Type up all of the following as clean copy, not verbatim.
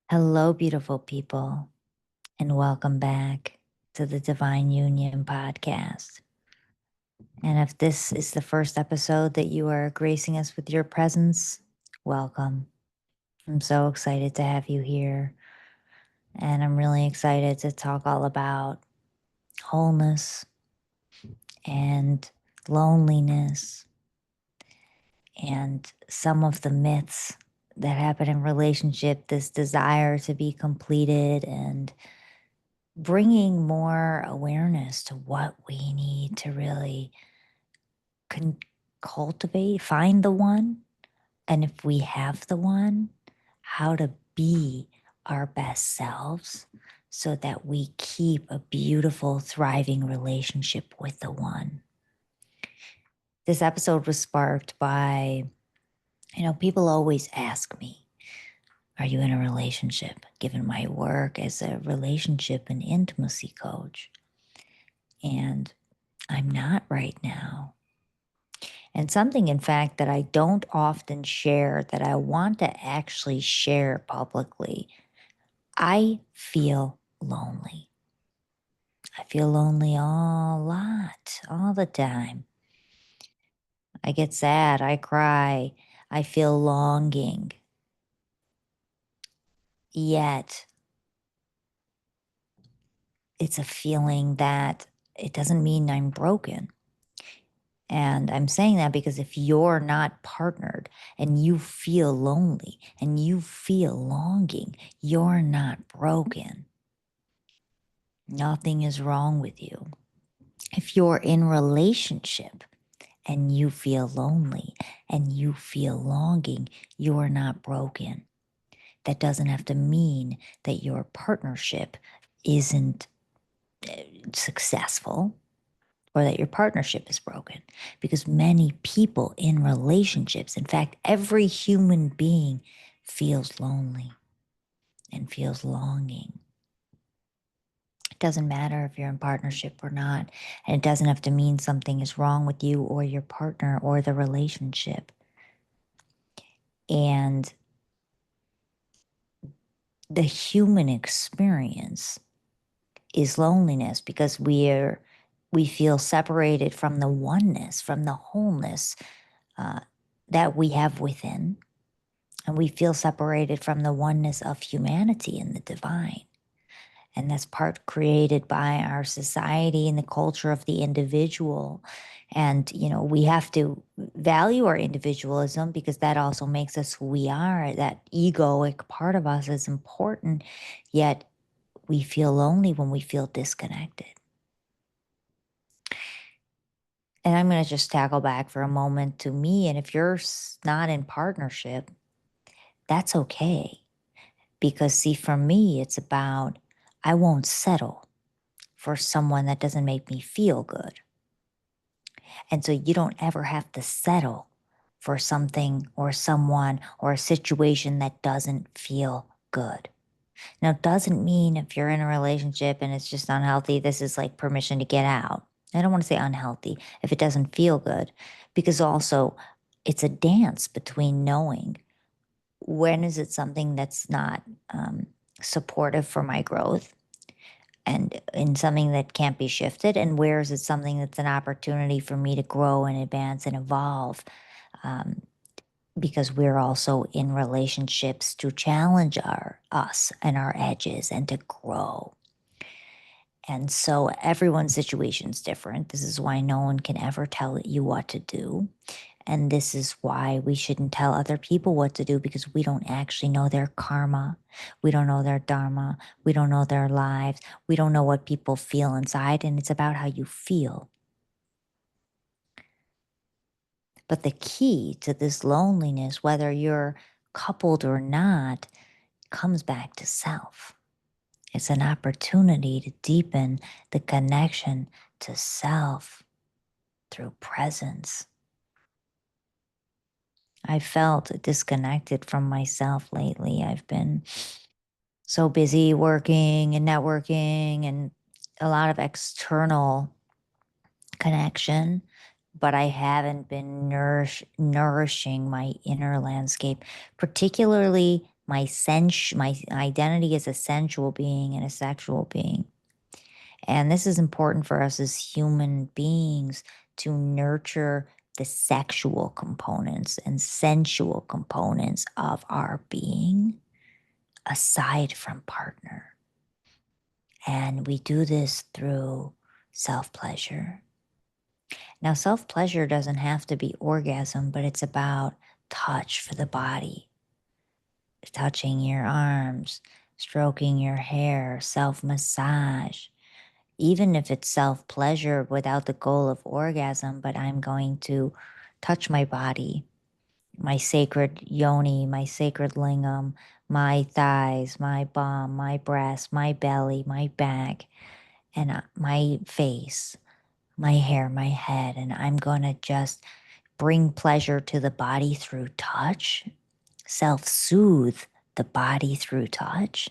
Hello, beautiful people, and welcome back to the Divine Union podcast. And if this is the first episode that you are gracing us with your presence, welcome. I'm so excited to have you here. And I'm really excited to talk all about wholeness and loneliness and some of the myths that happen in relationship, this desire to be completed and bringing more awareness to what we need to really cultivate, find the one, and if we have the one, how to be our best selves so that we keep a beautiful, thriving relationship with the one. This episode was sparked by, people always ask me, are you in a relationship? Given my work as a relationship and intimacy coach. And I'm not right now. And something, in fact, that I don't often share that I want to actually share publicly. I feel lonely. I feel lonely a lot, all the time. I get sad, I cry, I feel longing. Yet, it's a feeling that it doesn't mean I'm broken. And I'm saying that because if you're not partnered and you feel lonely and you feel longing, you're not broken. Nothing is wrong with you. If you're in relationship and you feel lonely and you feel longing, you're not broken. That doesn't have to mean that your partnership isn't successful or that your partnership is broken, because many people in relationships, in fact, every human being feels lonely and feels longing. It doesn't matter if you're in partnership or not, and it doesn't have to mean something is wrong with you or your partner or the relationship. And the human experience is loneliness because we feel separated from the oneness, from the wholeness uh, that we have within. And we feel separated from the oneness of humanity and the divine. And that's part created by our society and the culture of the individual. And, we have to value our individualism because that also makes us who we are. That egoic part of us is important, yet we feel lonely when we feel disconnected. And I'm going to just tackle back for a moment to me. And if you're not in partnership, that's okay. Because, see, for me, it's about I won't settle for someone that doesn't make me feel good. And so you don't ever have to settle for something or someone or a situation that doesn't feel good. Now, it doesn't mean if you're in a relationship and it's just unhealthy, this is like permission to get out. I don't want to say unhealthy if it doesn't feel good, because also it's a dance between knowing when is it something that's not supportive for my growth and in something that can't be shifted, and where is it something that's an opportunity for me to grow and advance and evolve, um, because we're also in relationships to challenge us and our edges and to grow. And so everyone's situation is different. This is why no one can ever tell you what to do. And this is why we shouldn't tell other people what to do, because we don't actually know their karma. We don't know their dharma. We don't know their lives. We don't know what people feel inside. And it's about how you feel. But the key to this loneliness, whether you're coupled or not, comes back to self. It's an opportunity to deepen the connection to self through presence. I felt disconnected from myself lately. I've been so busy working and networking and a lot of external connection, but I haven't been nourishing my inner landscape, particularly my identity as a sensual being and a sexual being. And this is important for us as human beings to nurture the sexual components and sensual components of our being aside from partner. And we do this through self pleasure. Now, self pleasure doesn't have to be orgasm, but it's about touch for the body, touching your arms, stroking your hair, self massage. Even if it's self pleasure without the goal of orgasm, but I'm going to touch my body, my sacred yoni, my sacred lingam, my thighs, my bum, my breast, my belly, my back, and my face, my hair, my head. And I'm going to just bring pleasure to the body through touch, self soothe the body through touch,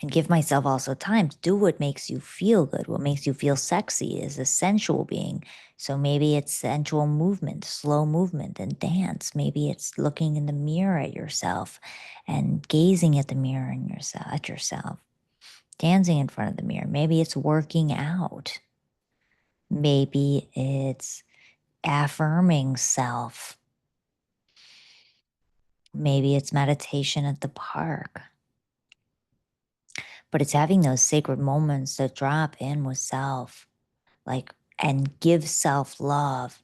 and give myself also time to do what makes you feel good, what makes you feel sexy as a sensual being. So maybe it's sensual movement, slow movement, and dance. Maybe it's looking in the mirror at yourself and gazing at the mirror in yourself, at yourself, dancing in front of the mirror. Maybe it's working out. Maybe it's affirming self. Maybe it's meditation at the park. But it's having those sacred moments that drop in with self, like, and give self love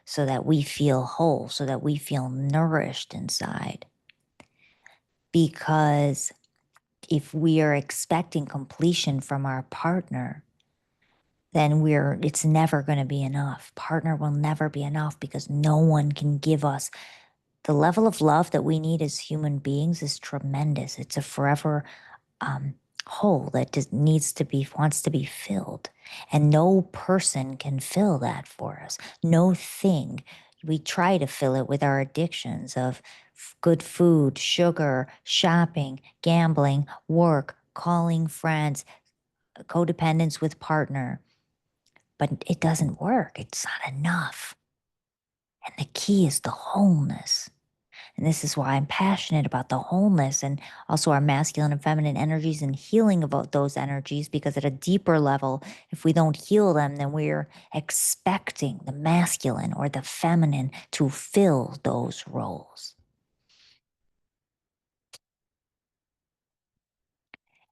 so that we feel whole, so that we feel nourished inside. Because if we are expecting completion from our partner, then it's never going to be enough. Partner will never be enough because no one can give us the level of love that we need as human beings is tremendous. It's a forever hole that just wants to be filled. And no person can fill that for us. No thing. We try to fill it with our addictions of good food, sugar, shopping, gambling, work, calling friends, codependence with partner. But it doesn't work. It's not enough. And the key is the wholeness. And this is why I'm passionate about the wholeness and also our masculine and feminine energies and healing about those energies, because at a deeper level, if we don't heal them, then we're expecting the masculine or the feminine to fill those roles.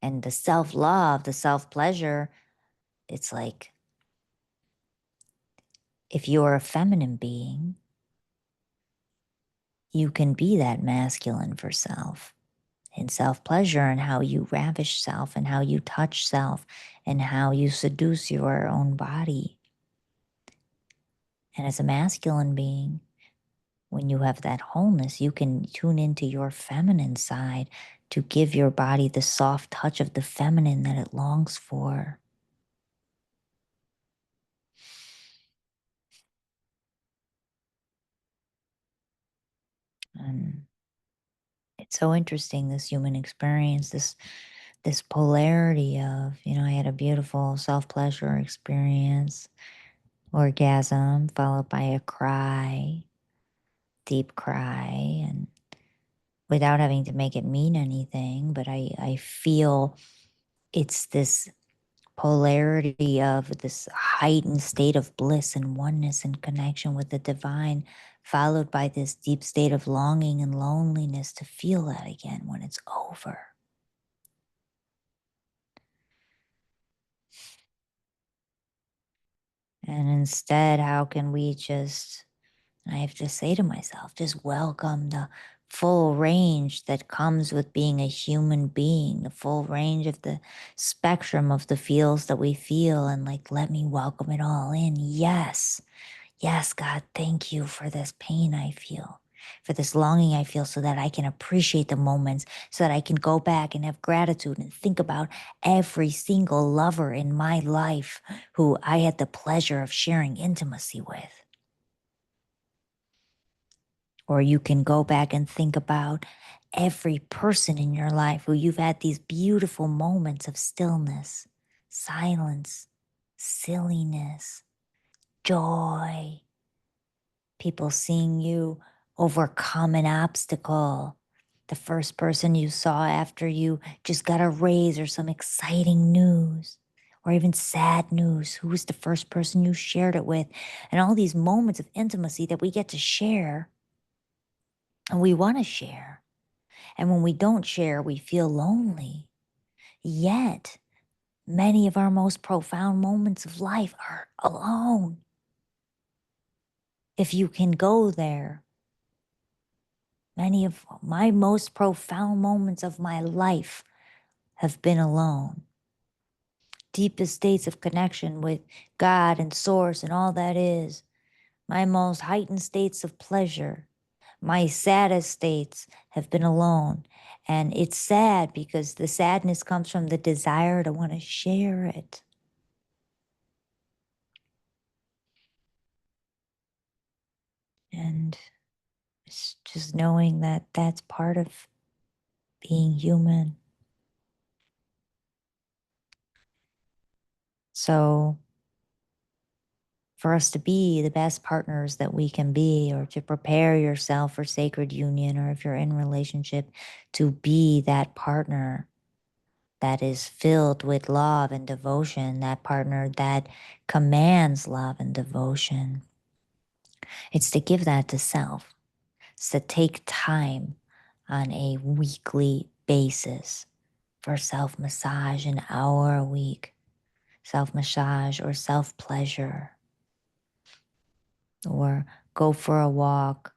And the self-love, the self-pleasure, it's like if you're a feminine being, you can be that masculine for self. And self-pleasure and how you ravish self and how you touch self and how you seduce your own body. And as a masculine being, when you have that wholeness, you can tune into your feminine side to give your body the soft touch of the feminine that it longs for. And it's so interesting, this human experience, this polarity of, I had a beautiful self-pleasure experience, orgasm followed by a cry, deep cry, and without having to make it mean anything, but I feel it's this polarity of this heightened state of bliss and oneness and connection with the divine, followed by this deep state of longing and loneliness to feel that again when it's over. And instead, how can we just, I have to say to myself, just welcome the full range that comes with being a human being, the full range of the spectrum of the feels that we feel, and like, let me welcome it all in. Yes. Yes, God, thank you for this pain I feel, for this longing I feel, so that I can appreciate the moments, so that I can go back and have gratitude and think about every single lover in my life who I had the pleasure of sharing intimacy with. Or you can go back and think about every person in your life who you've had these beautiful moments of stillness, silence, silliness, joy, people seeing you overcome an obstacle, The first person you saw after you just got a raise or some exciting news or even sad news. Who was the first person you shared it with? And all these moments of intimacy that we get to share and we want to share. And when we don't share, we feel lonely. Yet, many of our most profound moments of life are alone. If you can go there, many of my most profound moments of my life have been alone. Deepest states of connection with God and Source and all that is. My most heightened states of pleasure. My saddest states have been alone. And it's sad because the sadness comes from the desire to want to share it. And it's just knowing that that's part of being human. So, for us to be the best partners that we can be, or to prepare yourself for sacred union, or if you're in relationship, to be that partner that is filled with love and devotion, that partner that commands love and devotion. It's to give that to self. It's to take time on a weekly basis for self massage, an hour a week, self massage or self pleasure, or go for a walk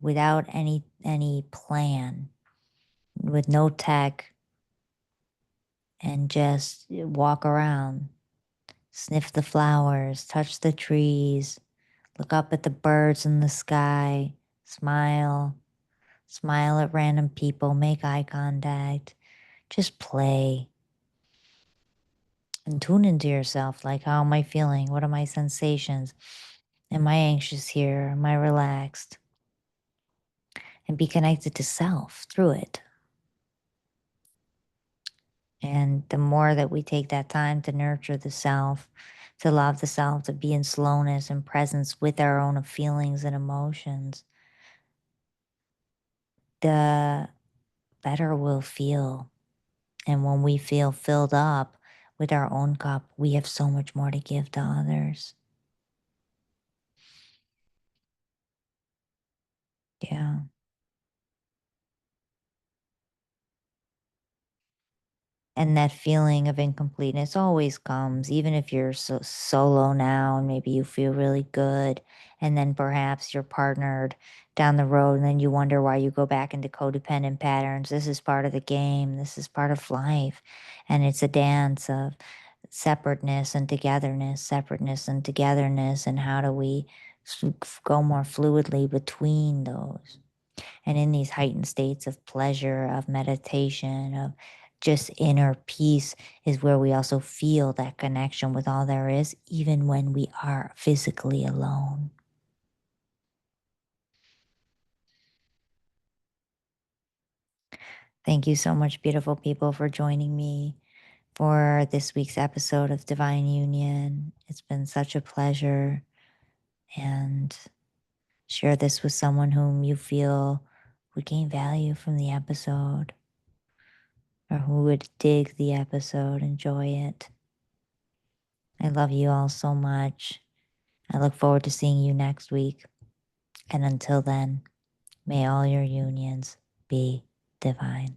without any plan, with no tech, and just walk around, sniff the flowers, touch the trees, look up at the birds in the sky, smile at random people, make eye contact, just play. And tune into yourself, like, how am I feeling? What are my sensations? Am I anxious here? Am I relaxed? And be connected to self through it. And the more that we take that time to nurture the self, to love the self, to be in slowness and presence with our own feelings and emotions, the better we'll feel. And when we feel filled up with our own cup, we have so much more to give to others. Yeah. And that feeling of incompleteness always comes, even if you're solo now and maybe you feel really good. And then perhaps you're partnered down the road, and then you wonder why you go back into codependent patterns. This is part of the game, this is part of life. And it's a dance of separateness and togetherness, separateness and togetherness. And how do we go more fluidly between those? And in these heightened states of pleasure, of meditation, of just inner peace is where we also feel that connection with all there is, even when we are physically alone. Thank you so much, beautiful people, for joining me for this week's episode of Divine Union. It's been such a pleasure. And share this with someone whom you feel would gain value from the episode, or who would dig the episode, enjoy it. I love you all so much. I look forward to seeing you next week. And until then, may all your unions be divine.